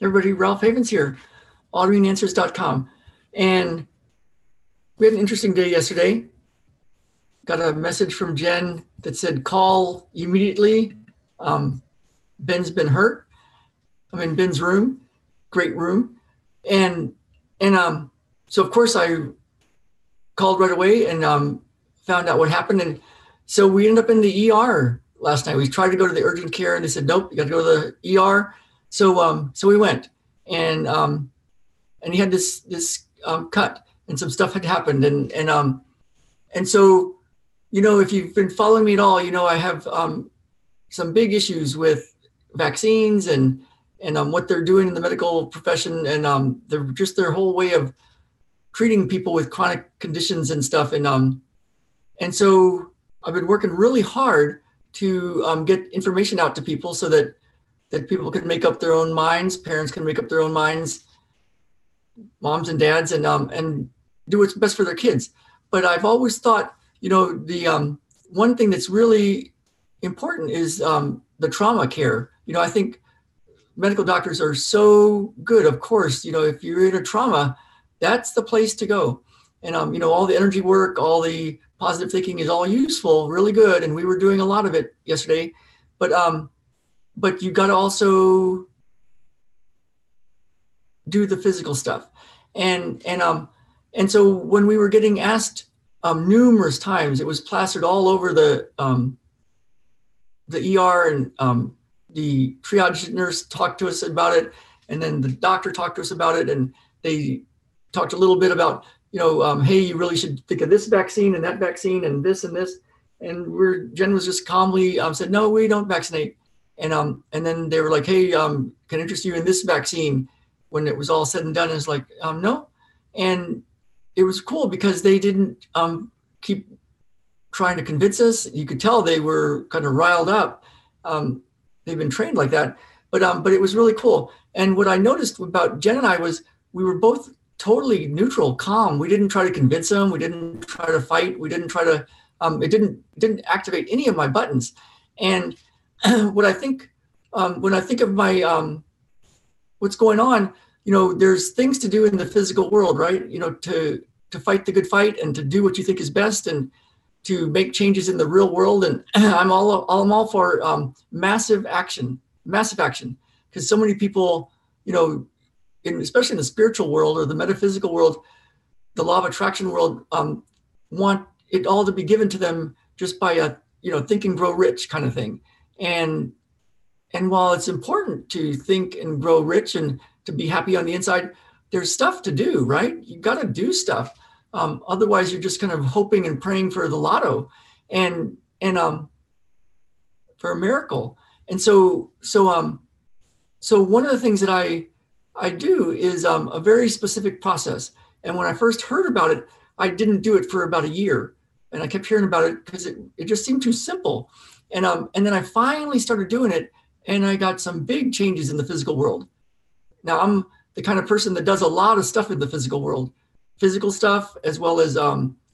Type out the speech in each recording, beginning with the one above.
Everybody, Ralph Havens here, autoimmuneanswers.com. And we had an interesting day yesterday. Got a message from Jen that said, call immediately. Ben's been hurt. I'm in Ben's room, great room. And so of course I called right away and found out what happened. And so we ended up in the ER last night. We tried to go to the urgent care and they said, nope, you got to go to the ER. So we went, and he had this cut, and some stuff had happened, and so, you know, if you've been following me at all, you know I have some big issues with vaccines and what they're doing in the medical profession, and their whole way of treating people with chronic conditions and stuff, and so I've been working really hard to get information out to people so that people can make up their own minds, parents can make up their own minds, moms and dads, and do what's best for their kids. But I've always thought, you know, the one thing that's really important is the trauma care. You know, I think medical doctors are so good. Of course, you know, if you're in a trauma, that's the place to go. And, you know, all the energy work, all the positive thinking is all useful, really good. And we were doing a lot of it yesterday. But you got to also do the physical stuff. And so when we were getting asked numerous times, it was plastered all over the ER, and the triage nurse talked to us about it. And then the doctor talked to us about it. And they talked a little bit about, you know, hey, you really should think of this vaccine and that vaccine and this and this. And Jen was just calmly said, no, we don't vaccinate. And then they were like, hey, can I interest you in this vaccine? When it was all said and done, it's like, no. And it was cool because they didn't keep trying to convince us. You could tell they were kind of riled up. They've been trained like that, but it was really cool. And what I noticed about Jen and I was we were both totally neutral, calm. We didn't try to convince them. We didn't try to fight. We didn't try to, it didn't activate any of my buttons. And what I think, when I think of my, what's going on, you know, there's things to do in the physical world, right? You know, to fight the good fight and to do what you think is best and to make changes in the real world. And I'm all for massive action, because so many people, you know, especially in the spiritual world or the metaphysical world, the law of attraction world, want it all to be given to them just by a, you know, think and grow rich kind of thing. And while it's important to think and grow rich and to be happy on the inside, there's stuff to do, right? You got to do stuff. Otherwise, you're just kind of hoping and praying for the lotto and for a miracle. And so one of the things that I do is a very specific process. And when I first heard about it, I didn't do it for about a year. And I kept hearing about it because it just seemed too simple. And then I finally started doing it, and I got some big changes in the physical world. Now I'm the kind of person that does a lot of stuff in the physical world, physical stuff, as well as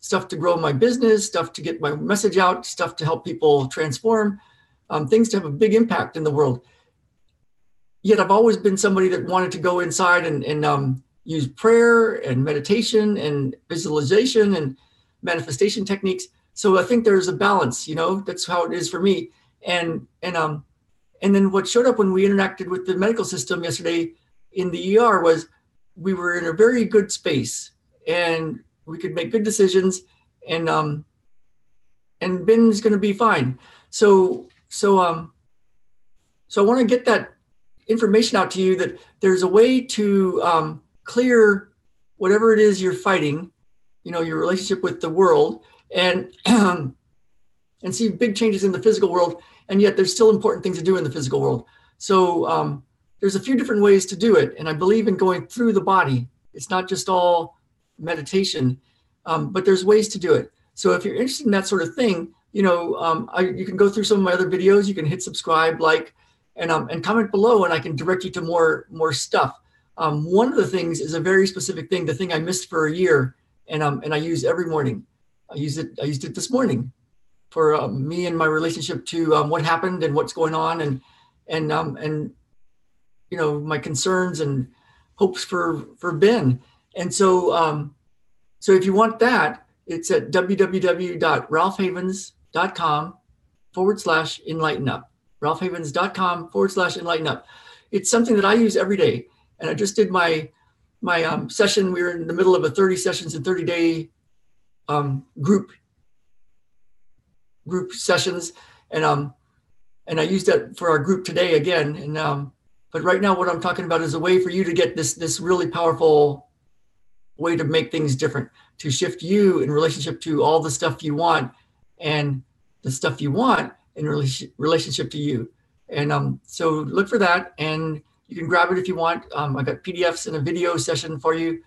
stuff to grow my business, stuff to get my message out, stuff to help people transform, things to have a big impact in the world. Yet I've always been somebody that wanted to go inside and use prayer and meditation and visualization and manifestation techniques. So I think there's a balance, you know, that's how it is for me. And then what showed up when we interacted with the medical system yesterday in the ER was we were in a very good space and we could make good decisions, and Ben's going to be fine. So I want to get that information out to you that there's a way to clear whatever it is you're fighting, you know, your relationship with the world, and see big changes in the physical world. And yet there's still important things to do in the physical world. So there's a few different ways to do it. And I believe in going through the body. It's not just all meditation, but there's ways to do it. So if you're interested in that sort of thing, you know, you can go through some of my other videos. You can hit subscribe, like, and comment below, and I can direct you to more stuff. One of the things is a very specific thing, the thing I missed for a year, and I use every morning. I used it this morning for me and my relationship to what happened and what's going on, and you know, my concerns and hopes for Ben. And so so if you want that, it's at www.ralphhavens.com/enlighten-up. ralphhavens.com/enlighten-up. It's something that I use every day. And I just did my session. We were in the middle of a 30 sessions and 30-day group sessions, and I used that for our group today again. And but right now, what I'm talking about is a way for you to get this really powerful way to make things different, to shift you in relationship to all the stuff you want, and the stuff you want in relationship to you. And so look for that, and you can grab it if you want. I got PDFs and a video session for you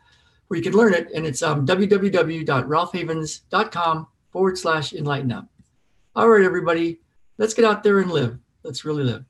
where you can learn it, and it's www.ralphhavens.com/enlighten-up. All right, everybody, let's get out there and live. Let's really live.